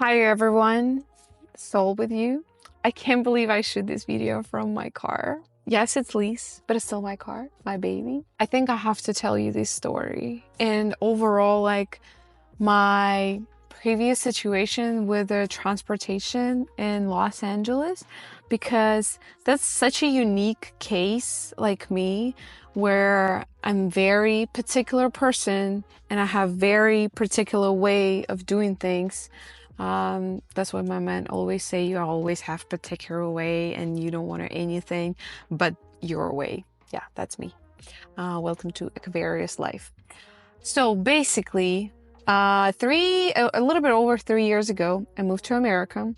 Hi everyone, Soul with you. I can't believe I shoot this video from my car. Yes, it's lease, but it's still my car, my baby. I think I have to tell you this story. And overall, like my previous situation with the transportation in Los Angeles, because that's such a unique case like me, where I'm very particular person and I have very particular way of doing things. That's what my man always say. You always have particular way and you don't want anything but your way. Yeah, that's me. Welcome to Aquarius life. So basically, a little bit over 3 years ago, I moved to America.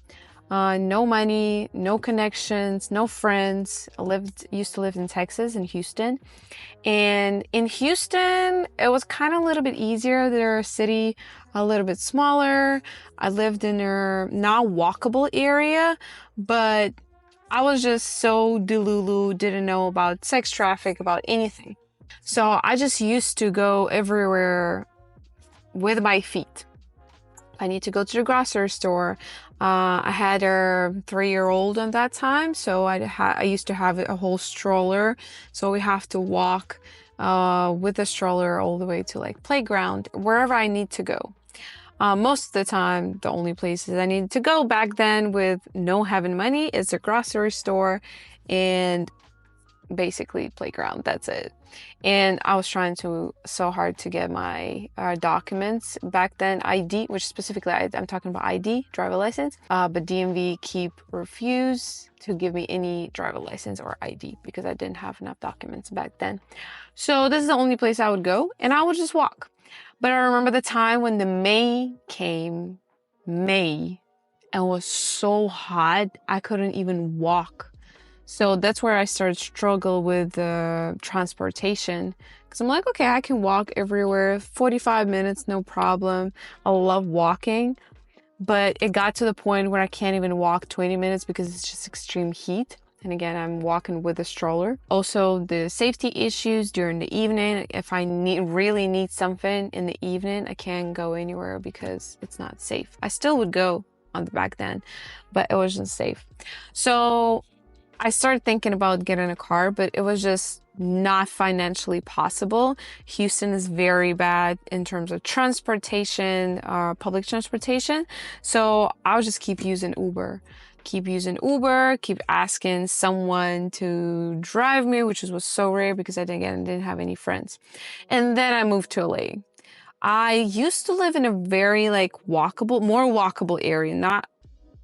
No money, no connections, no friends. Used to live in Texas, in Houston. And in Houston, it was kind of a little bit easier. They're a city a little bit smaller. I lived in a not walkable area, but I was just so delulu, didn't know about sex traffic, about anything. So I just used to go everywhere with my feet. I need to go to the grocery store. I had a 3-year-old at that time, so I used to have a whole stroller. So we have to walk with the stroller all the way to like playground, wherever I need to go. Most of the time, the only places I needed to go back then with no having money is a grocery store and basically playground. That's it. And I was trying so hard to get my documents back then, ID, which specifically I'm talking about ID, driver license, but DMV refused to give me any driver license or ID because I didn't have enough documents back then. So this is the only place I would go, and I would just walk. But I remember the time when the May came, and it was so hot I couldn't even walk. So that's where I started to struggle with transportation, because I'm like, okay, I can walk everywhere, 45 minutes, no problem. I love walking, but it got to the point where I can't even walk 20 minutes because it's just extreme heat. And again, I'm walking with a stroller. Also, the safety issues during the evening. If I really need something in the evening, I can't go anywhere because it's not safe. I still would go on the back then, but it wasn't safe. So I started thinking about getting a car, but it was just not financially possible. Houston is very bad in terms of transportation, public transportation. So I'll just keep using Uber, keep asking someone to drive me, which was so rare because I didn't have any friends. And then I moved to LA. I used to live in a very like more walkable area,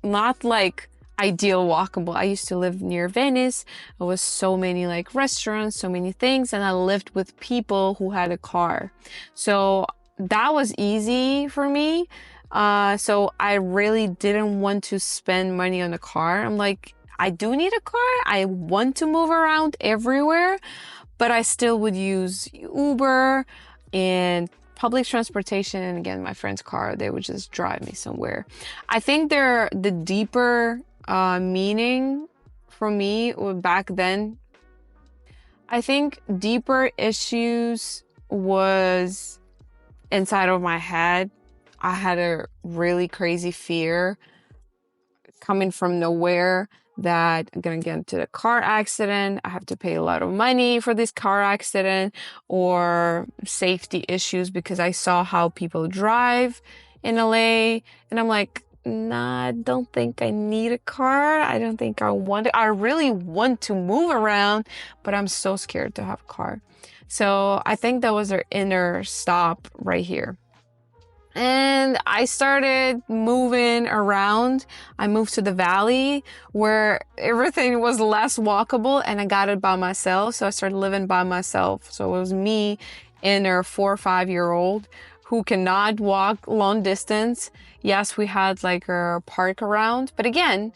not like ideal walkable. I used to live near Venice. There was so many like restaurants, so many things, and I lived with people who had a car. So that was easy for me. So I really didn't want to spend money on a car. I'm like, I do need a car. I want to move around everywhere, but I still would use Uber and public transportation. And again, my friend's car, they would just drive me somewhere. I think the deeper meaning for me back then, I think deeper issues was inside of my head. I had a really crazy fear coming from nowhere that I'm gonna get into a car accident. I have to pay a lot of money for this car accident, or safety issues because I saw how people drive in LA, and I'm like, nah, I don't think I need a car. I don't think I want it. I really want to move around, but I'm so scared to have a car. So I think that was our inner stop right here. And I started moving around. I moved to the valley where everything was less walkable, and I got it by myself. So I started living by myself. So it was me and a 4 or 5-year-old who cannot walk long distance. Yes, we had like a park around, but again,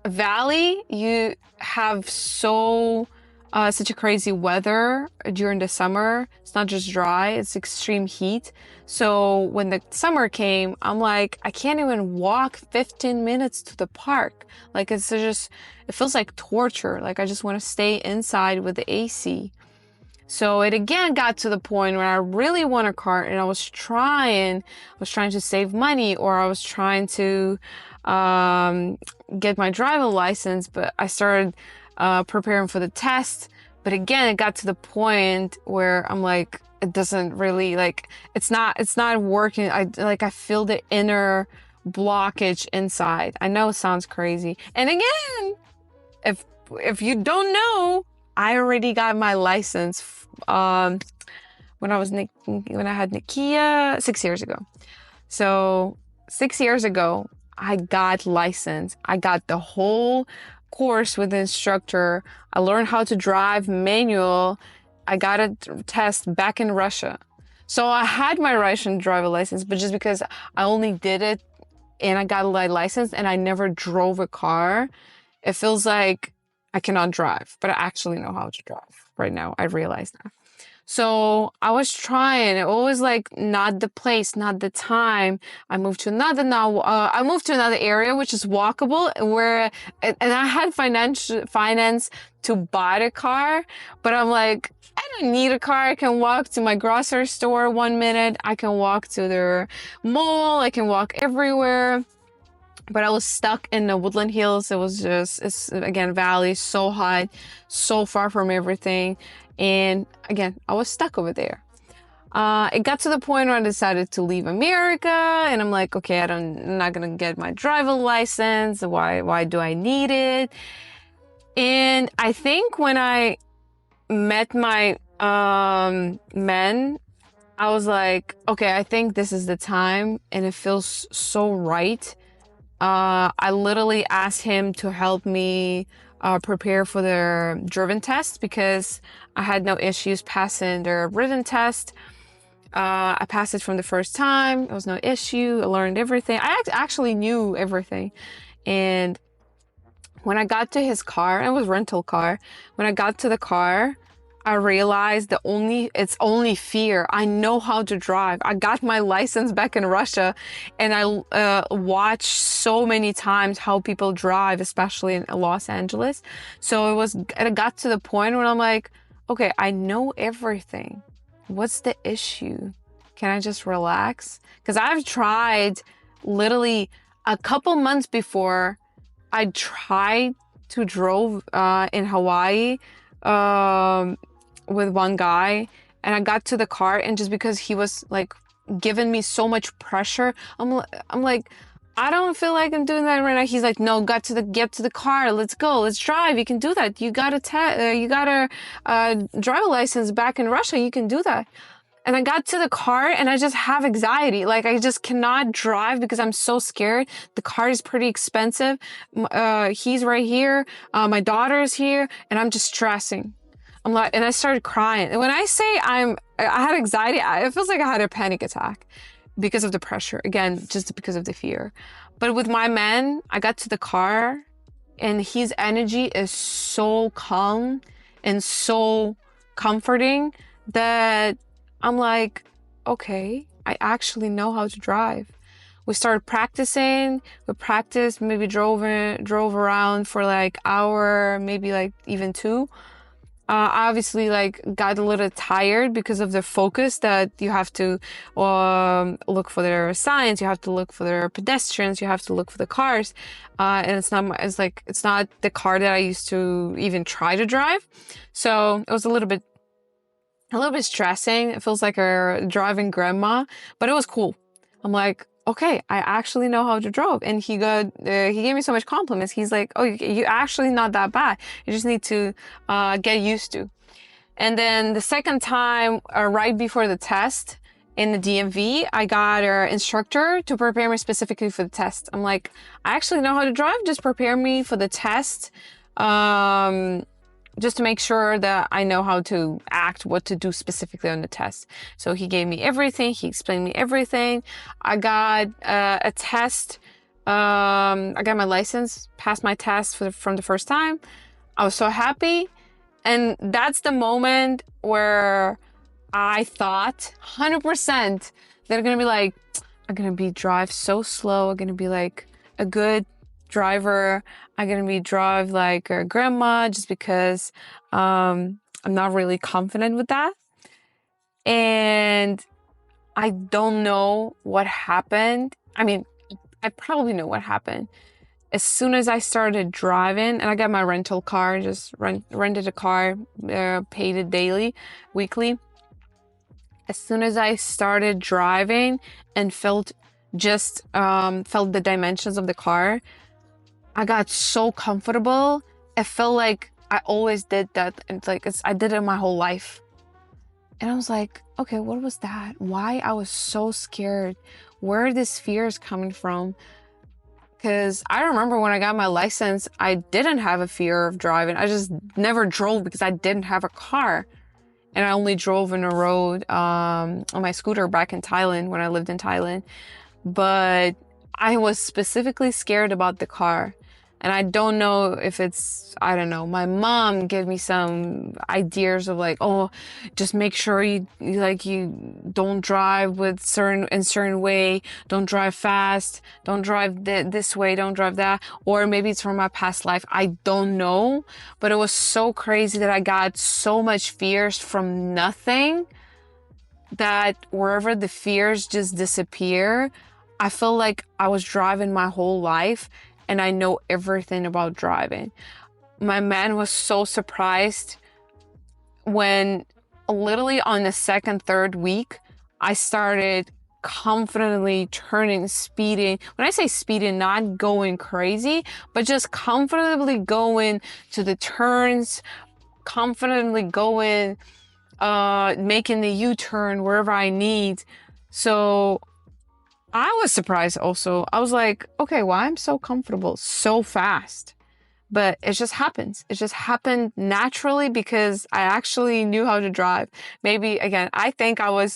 valley, you have such a crazy weather during the summer. It's not just dry, it's extreme heat. So when the summer came, I'm like, I can't even walk 15 minutes to the park. Like it feels like torture. Like I just want to stay inside with the AC. So it again got to the point where I really want a car, and I was trying to save money, or I was trying to get my driving license, but I started preparing for the test. But again, it got to the point where I'm like, it doesn't really, like, it's not working. I feel the inner blockage inside. I know it sounds crazy. And again, if you don't know, I already got my license when I had Nikia 6 years ago. So 6 years ago, I got licensed. I got the whole course with the instructor. I learned how to drive manual. I got a test back in Russia. So I had my Russian driver license, but just because I only did it and I got a license and I never drove a car, it feels like I cannot drive, but I actually know how to drive right now. I realize that. So I was trying. It always like not the place, not the time. I moved to another area which is walkable, and I had finance to buy the car, but I'm like, I don't need a car. I can walk to my grocery store 1 minute. I can walk to the mall. I can walk everywhere. But I was stuck in the Woodland Hills. It's again, valley, so hot, so far from everything. And again, I was stuck over there. It got to the point where I decided to leave America, and I'm like, okay, I'm not gonna get my driver license. Why do I need it? And I think when I met my men, I was like, okay, I think this is the time, and it feels so right. I literally asked him to help me prepare for the driven test because I had no issues passing the written test. I passed it from the first time. It was no issue. I learned everything. I actually knew everything. And when I got to his car, it was a rental car. When I got to the car, I realized it's only fear. I know how to drive. I got my license back in Russia, and I watched so many times how people drive, especially in Los Angeles. So it got to the point where I'm like, okay, I know everything. What's the issue? Can I just relax? Because I've tried literally a couple months before. I tried to drove in Hawaii with one guy, and I got to the car, and just because he was like giving me so much pressure, I'm like, I don't feel like I'm doing that right now. He's like, no, get to the car. Let's go. Let's drive. You can do that. You got a driver license back in Russia. You can do that. And I got to the car, and I just have anxiety. Like, I just cannot drive because I'm so scared. The car is pretty expensive. He's right here. My daughter's here, and I'm just stressing. I'm like, and I started crying. And when I say I had anxiety, it feels like I had a panic attack because of the pressure. Again, just because of the fear. But with my man, I got to the car, and his energy is so calm and so comforting that I'm like, okay, I actually know how to drive. We started practicing. We practiced, maybe drove around for like hour, maybe like even 2. Obviously, like, got a little tired because of the focus that you have to look for their signs, you have to look for their pedestrians, you have to look for the cars, and it's not the car that I used to even try to drive. So it was a little bit stressing. It feels like a driving grandma, but it was cool. I'm like, okay, I actually know how to drive. And he gave me so much compliments. He's like, oh, you actually not that bad. You just need to get used to. And then the second time, right before the test in the DMV, I got an instructor to prepare me specifically for the test. I'm like, I actually know how to drive. Just prepare me for the test. Just to make sure that I know how to act, what to do specifically on the test. So he gave me everything. He explained me everything. I got a test. I got my license, passed my test from the first time. I was so happy. And that's the moment where I thought 100% they're going to be like, I'm going to drive so slow. I'm going to be like a good driver. I'm gonna be drive like a grandma just because I'm not really confident with that. And I don't know what happened. I mean, I probably know what happened. As soon as I started driving, and I got my rental car, just rented a car, paid it daily, weekly. As soon as I started driving and felt the dimensions of the car, I got so comfortable. It felt like I always did that, and I did it my whole life. And I was like, okay, what was that? Why I was so scared? Where are these fears coming from? Because I remember when I got my license, I didn't have a fear of driving. I just never drove because I didn't have a car. And I only drove on the road on my scooter back in Thailand when I lived in Thailand. But I was specifically scared about the car. And I don't know if it's, I don't know, my mom gave me some ideas of like, oh, just make sure you don't drive with certain way, don't drive fast, don't drive this way, don't drive that. Or maybe it's from my past life. I don't know. But it was so crazy that I got so much fears from nothing that wherever the fears just disappear, I feel like I was driving my whole life and I know everything about driving. My man was so surprised when literally on the second, third week, I started confidently speeding. When I say speeding, not going crazy, but just confidently going to the turns, confidently going, making the U-turn wherever I need. So I was surprised also. I was like, okay, why I'm so comfortable so fast? But it just happens. It just happened naturally because I actually knew how to drive. Maybe, again, I think I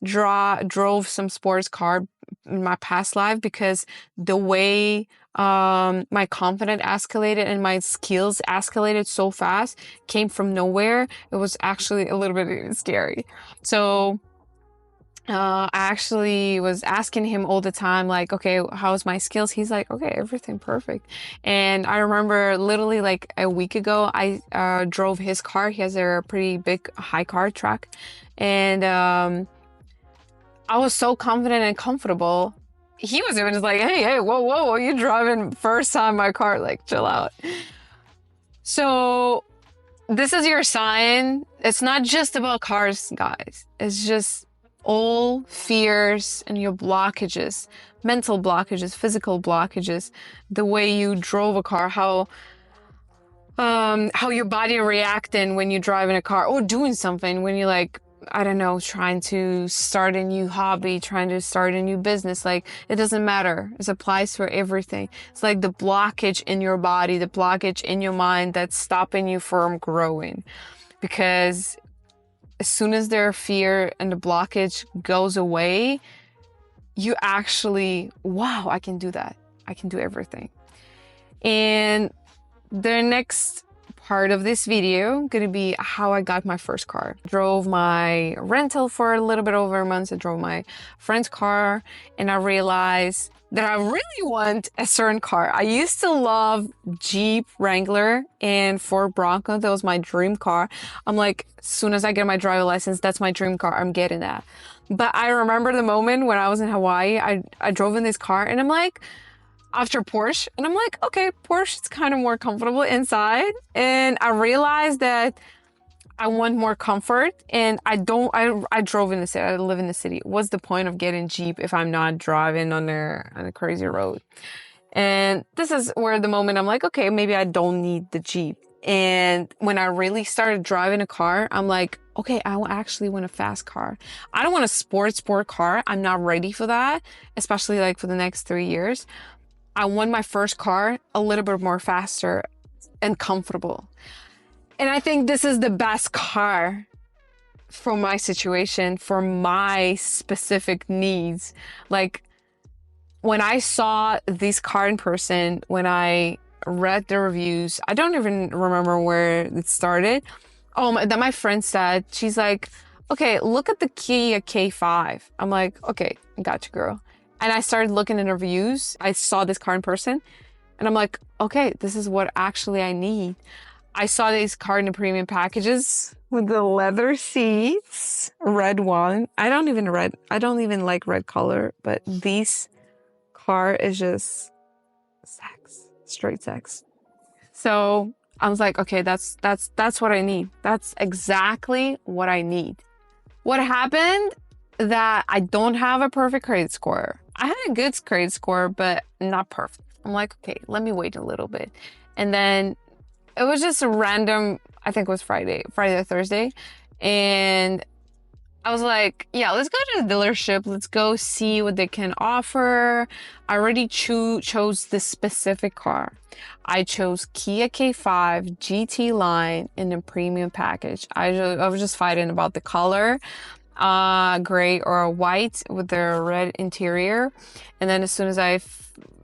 drove some sports car in my past life because the way my confidence escalated and my skills escalated so fast came from nowhere. It was actually a little bit scary. So I actually was asking him all the time, like, okay, how's my skills? He's like, okay, everything perfect. And I remember literally like a week ago, I drove his car. He has a pretty big high car track. And I was so confident and comfortable. He was even just like, hey, whoa, you driving first time my car, like, chill out. So this is your sign. It's not just about cars, guys. It's just all fears and your blockages, mental blockages, physical blockages, the way you drove a car, how your body reacting when you drive in a car or doing something when you like, I don't know, trying to start a new hobby, trying to start a new business. Like, it doesn't matter. It applies for everything. It's like the blockage in your body, the blockage in your mind that's stopping you from growing. Because as soon as their fear and the blockage goes away, you actually, wow, I can do that. I can do everything. And the next part of this video gonna be how I got my first car. Drove my rental for a little bit over a month. I drove my friend's car and I realized that I really want a certain car. I used to love Jeep Wrangler and Ford Bronco. That was my dream car. I'm like, as soon as I get my driver license, that's my dream car. I'm getting that. But I remember the moment when I was in Hawaii, I drove in this car and I'm like, after Porsche, and I'm like, okay, Porsche is kind of more comfortable inside. And I realized that I want more comfort and I drove in the city. I live in the city. What's the point of getting Jeep if I'm not driving on a crazy road? And this is where the moment I'm like, okay, maybe I don't need the Jeep. And when I really started driving a car, I'm like, okay, I actually want a fast car. I don't want a sport car. I'm not ready for that, especially like for the next 3 years. I want my first car a little bit more faster and comfortable. And I think this is the best car for my situation, for my specific needs. Like, when I saw this car in person, when I read the reviews, I don't even remember where it started. Oh, that my friend said, she's like, okay, look at the Kia K5. I'm like, okay, gotcha, girl. And I started looking at reviews. I saw this car in person and I'm like, okay, this is what actually I need. I saw these car in the premium packages with the leather seats, red one. I don't even like red color, but this car is just sex, straight sex. So I was like, okay, that's what I need. That's exactly what I need. What happened that I don't have a perfect credit score. I had a good credit score, but not perfect. I'm like, okay, let me wait a little bit. And then it was just a random, I think it was Friday or Thursday. And I was like, yeah, let's go to the dealership. Let's go see what they can offer. I already chose this specific car. I chose Kia K5 GT line in a premium package. I was just fighting about the color, gray or white with the red interior. And then as soon as I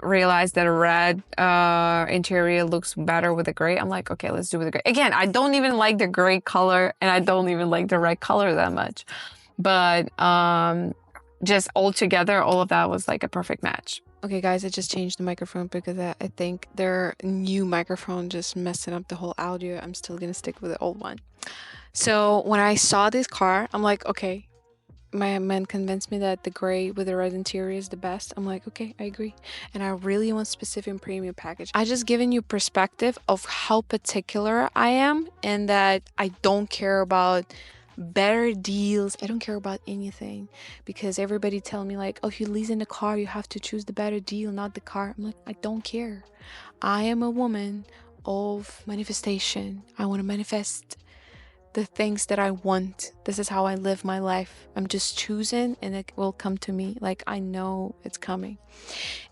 realized that a red interior looks better with the gray, I'm like, okay, let's do with the gray. Again, I don't even like the gray color and I don't even like the red color that much. But just all together, all of that was like a perfect match. Okay, guys, I just changed the microphone because I think their new microphone just messing up the whole audio. I'm still gonna stick with the old one. So when I saw this car, I'm like, okay, my man convinced me that the gray with the red interior is the best. I'm like, okay, I agree. And I really want specific premium package. I just given you perspective of how particular I am and that I don't care about better deals. I don't care about anything because everybody tell me like, oh, if you lease in the car, you have to choose the better deal, not the car. I'm like, I don't care. I am a woman of manifestation. I want to manifest the things that I want. This is how I live my life. I'm just choosing and it will come to me. Like I know it's coming.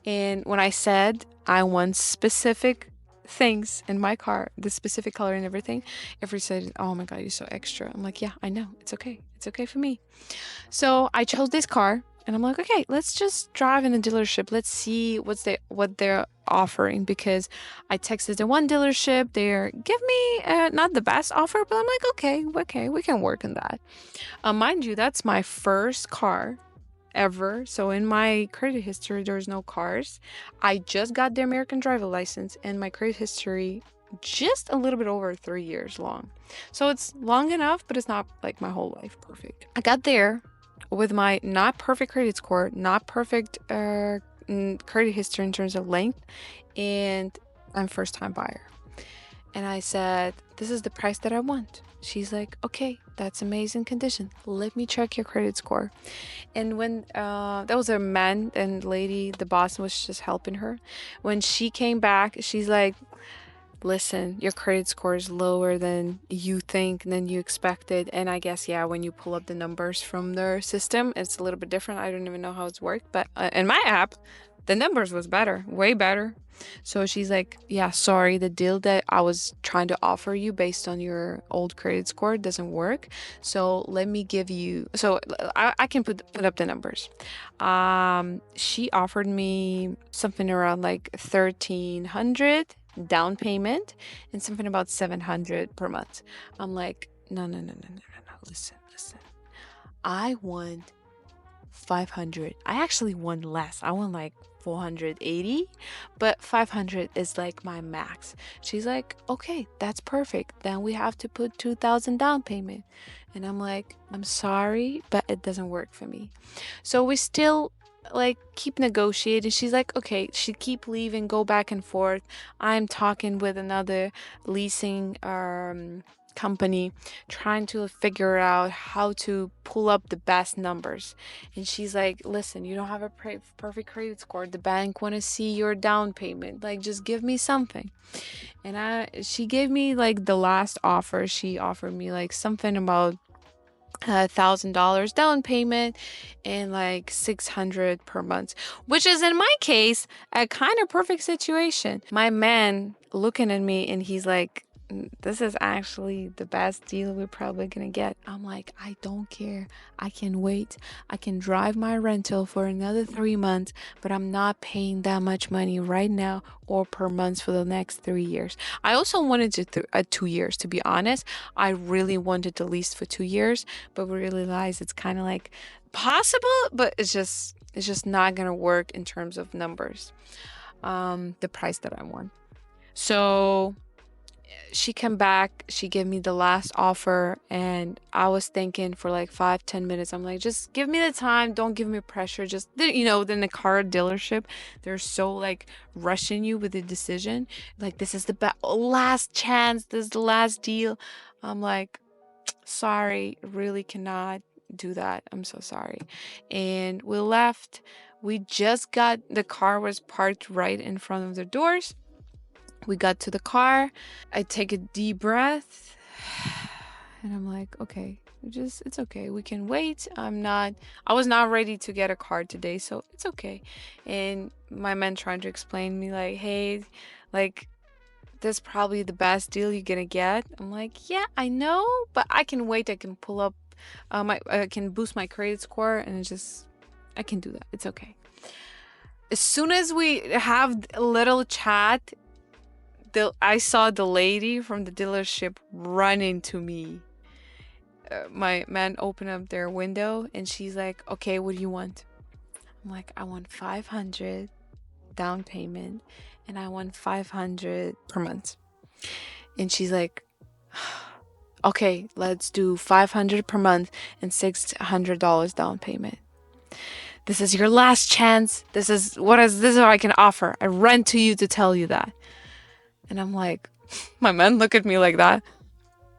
And when I said I want specific things in my car, the specific color and everything, everybody said, oh my God, you're so extra. I'm like, yeah, I know. It's okay. It's okay for me. So I chose this car and I'm like, okay, let's just drive in a dealership. Let's see what they're offering, because I texted the one dealership. They're give me not the best offer, but I'm like, okay, we can work on that. Mind you, that's my first car ever. So in my credit history, there's no cars. I just got the American driver license and my credit history just a little bit over 3 years long. So it's long enough, but it's not like my whole life perfect. I got there with my not perfect credit score, not perfect credit history in terms of length, and I'm first time buyer. And I said, this is the price that I want. She's like, okay, that's amazing condition. Let me check your credit score. And when that was a man and lady, the boss was just helping her. When she came back, she's like, listen, your credit score is lower than you think, than you expected. And I guess, yeah, when you pull up the numbers from their system, it's a little bit different. I don't even know how it's worked, but in my app, the numbers was better, way better. So she's like, yeah, sorry, the deal that I was trying to offer you based on your old credit score doesn't work. So let me give you, so I can put up the numbers. She offered me something around like 1,300 down payment and something about 700 per month. I'm like, no. Listen. I want 500. I actually want less. I want like 480, but 500 is like my max. She's like, okay, that's perfect. Then we have to put 2,000 down payment. And I'm like, I'm sorry, but it doesn't work for me. So we still like keep negotiating. She's like, okay, she keep leaving, go back and forth. I'm talking with another leasing company, trying to figure out how to pull up the best numbers. And she's like, listen, you don't have a perfect credit score. The bank want to see your down payment. Like, just give me something. And she gave me like the last offer. She offered me like something about $1,000 down payment and like 600 per month, which is in my case a kind of perfect situation. My man looking at me and he's like, this is actually the best deal we're probably gonna get. I'm like, I don't care. I can wait. I can drive my rental for another 3 months, but I'm not paying that much money right now or per month for the next 3 years. I also wanted to 2 years, to be honest. I really wanted to lease for 2 years, but we realized it's kind of like possible, but it's just not gonna work in terms of numbers. The price that I want. So she came back, she gave me the last offer, and I was thinking for like 5-10 minutes. I'm like, just give me the time, don't give me pressure. Just then the car dealership, they're so like rushing you with the decision. Like, this is the last chance, this is the last deal. I'm like, sorry, really cannot do that. I'm so sorry. And we left. We just got the car was parked right in front of the doors. We got to the car. I take a deep breath and I'm like, okay, it's okay. We can wait. I was not ready to get a car today, so it's okay. And my man trying to explain me like, hey, like, this is probably the best deal you're gonna get. I'm like, yeah, I know, but I can wait. I can pull up I can boost my credit score, and I can do that. It's okay. As soon as we have a little chat, I saw the lady from the dealership run into me. My man opened up their window and she's like, okay, what do you want? I'm like, I want 500 down payment and I want 500 per month. And she's like, okay, let's do 500 per month and $600 down payment. This is your last chance. This is what I can offer. I ran to you to tell you that. And I'm like, my man look at me like that.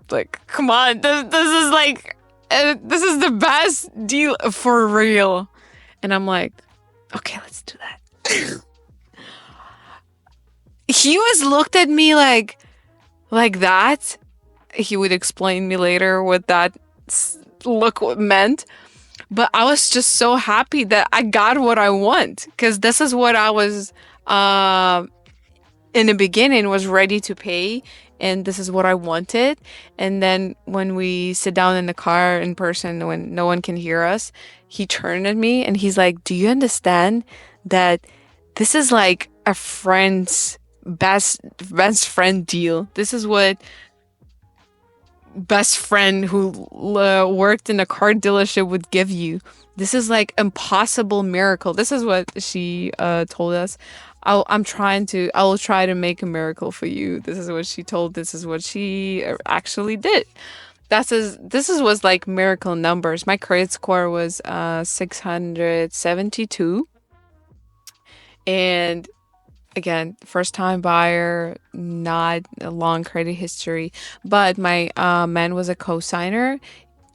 Like, come on, this is like, this is the best deal for real. And I'm like, okay, let's do that. He was looked at me like that. He would explain me later what that look meant. But I was just so happy that I got what I want, because this is what I was in the beginning was ready to pay, and this is what I wanted. And then when we sit down in the car in person, when no one can hear us, he turned at me and he's like, do you understand that this is like a friend's best friend deal? This is what best friend who worked in a car dealership would give you. This is like impossible miracle. This is what she told us. I will try to make a miracle for you. This is what she told. This is what she actually did. This was like miracle numbers. My credit score was 672. And again, first time buyer, not a long credit history, but my man was a co-signer.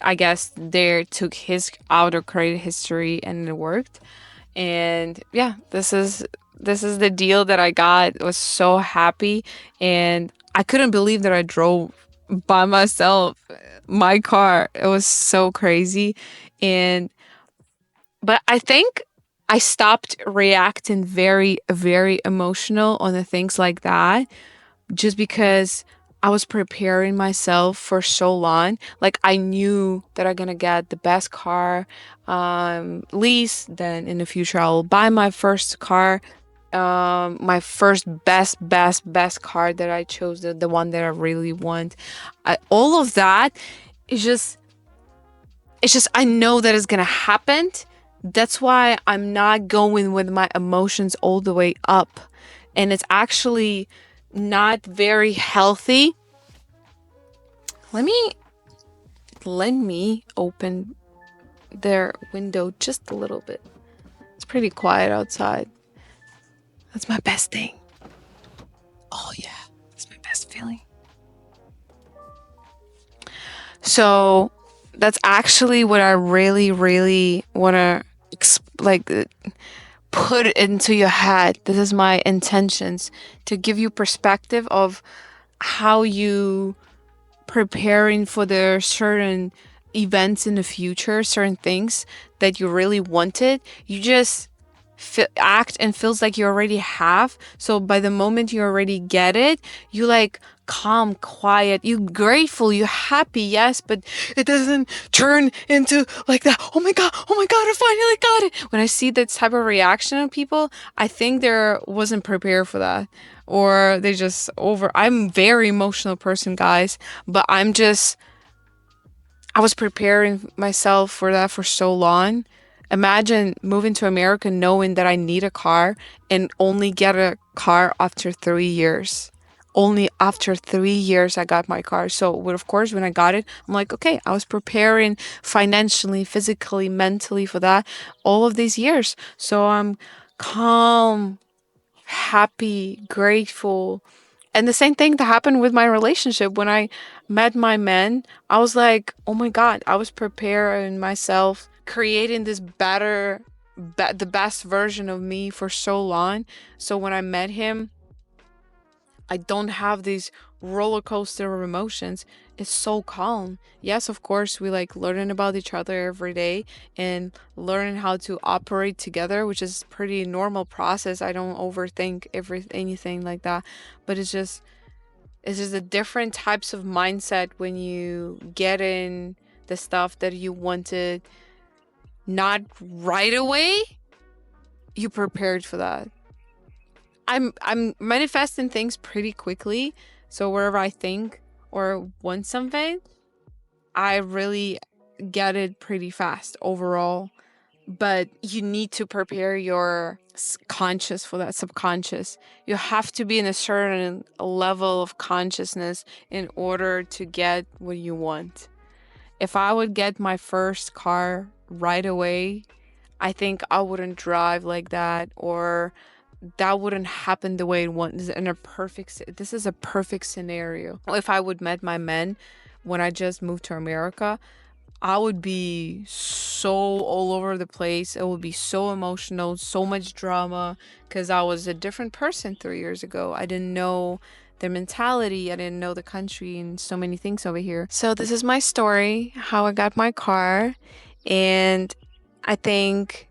I guess they took his outer credit history and it worked. And yeah, this is the deal that I got. I was so happy, and I couldn't believe that I drove by myself my car. It was so crazy. But I think I stopped reacting very, very emotional on the things like that, just because I was preparing myself for so long. Like, I knew that I'm gonna get the best car, lease. Then in the future, I'll buy my first car, my first best car that I chose, the one that I really want. All of that is just, I know that it's gonna happen. That's why I'm not going with my emotions all the way up. And it's actually not very healthy. Let me open their window just a little bit. It's pretty quiet outside. That's my best thing. Oh yeah, that's my best feeling. So that's actually what I really, really want to put into your head. This is my intentions, to give you perspective of how you preparing for the certain events in the future, certain things that you really wanted. You just act and feels like you already have. So by the moment you already get it, you like calm, quiet, you grateful, you happy, yes, but it doesn't turn into like that. Oh my god, I finally got it. When I see that type of reaction of people, I think they wasn't prepared for that, or they just I'm a very emotional person, guys, but I was preparing myself for that for so long. Imagine moving to America knowing that I need a car and only get a car after 3 years. only after 3 years I got my car. So, of course, when I got it, I'm like, okay, I was preparing financially, physically, mentally for that all of these years. So I'm calm, happy, grateful. And the same thing that happened with my relationship. When I met my man, I was like, oh my God, I was preparing myself, creating this the best version of me for so long. So when I met him, I don't have these roller coaster of emotions. It's so calm. Yes, of course, we like learning about each other every day and learning how to operate together, which is pretty normal process. I don't overthink anything like that. But it's just a different types of mindset when you get in the stuff that you wanted not right away. You prepared for that. I'm manifesting things pretty quickly. So wherever I think or want something, I really get it pretty fast overall. But you need to prepare your conscious for that subconscious. You have to be in a certain level of consciousness in order to get what you want. If I would get my first car right away, I think I wouldn't drive like that, or that wouldn't happen the way it wants in a this is a perfect scenario. If I would met my man when I just moved to America, I would be so all over the place. It would be so emotional, so much drama, because I was a different person 3 years ago. I didn't know their mentality. I didn't know the country and so many things over here. So this is my story, how I got my car. And I think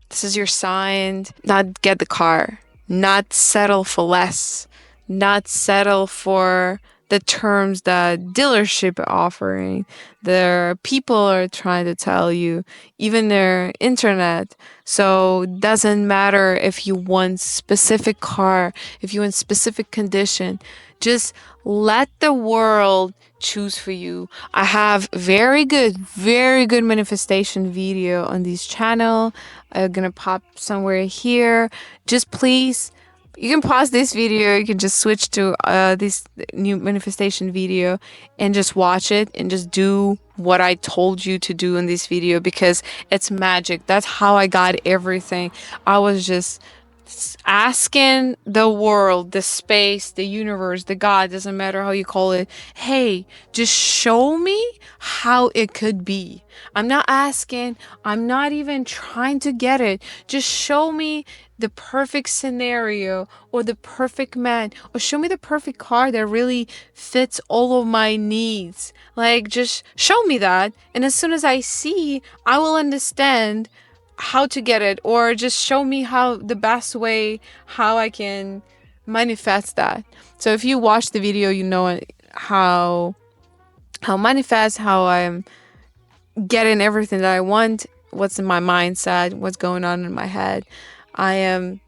this is your sign. Not get the car, not settle for less, not settle for the terms that dealership are offering, the people are trying to tell you, even their internet. So it doesn't matter if you want specific car, if you want specific condition, just let the world choose for you. I have very good manifestation video on this channel. I'm gonna pop somewhere here. Just please, you can pause this video. You can just switch to this new manifestation video and just watch it and just do what I told you to do in this video, because it's magic. That's how I got everything. I was just asking the world, the space, the universe, the God, doesn't matter how you call it, hey, just show me how it could be. I'm not asking, I'm not even trying to get it. Just show me the perfect scenario or the perfect man, or show me the perfect car that really fits all of my needs. Like, just show me that. And as soon as I see, I will understand how to get it, or just show me how the best way how I can manifest that. So if you watch the video, you know how manifest, how I'm getting everything that I want, what's in my mindset, what's going on in my head. I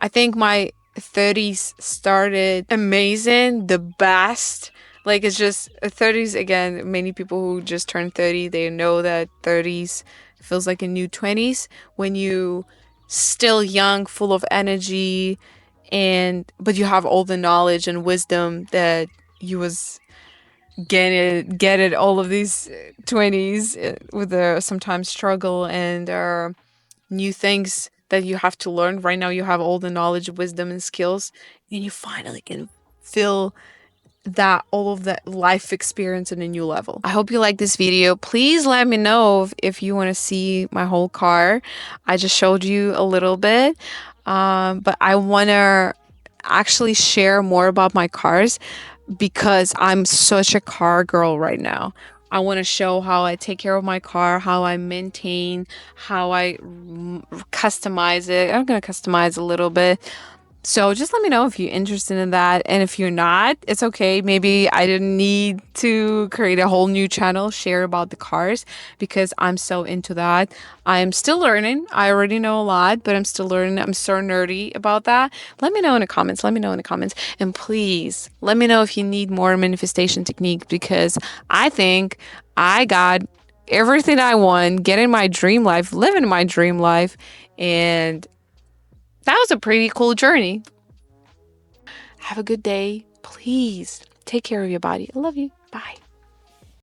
think my 30s started amazing, the best. Like, it's just 30s again. Many people who just turned 30, they know that 30s feels like a new 20s when you still young, full of energy, but you have all the knowledge and wisdom that you was get it all of these 20s with the sometimes struggle and new things that you have to learn. Right now you have all the knowledge, wisdom, and skills, and you finally can feel that all of that life experience in a new level. I hope you like this video. Please let me know if you want to see my whole car. I just showed you a little bit, but I want to actually share more about my cars because I'm such a car girl right now. I want to show how I take care of my car, how I maintain, how I customize it. I'm going to customize a little bit. So just let me know if you're interested in that. And if you're not, it's okay. Maybe I didn't need to create a whole new channel, share about the cars, because I'm so into that. I'm still learning. I already know a lot, but I'm still learning. I'm so nerdy about that. Let me know in the comments. Let me know in the comments. And please let me know if you need more manifestation technique, because I think I got everything I want, getting my dream life, living my dream life. And that was a pretty cool journey. Have a good day. Please take care of your body. I love you. Bye.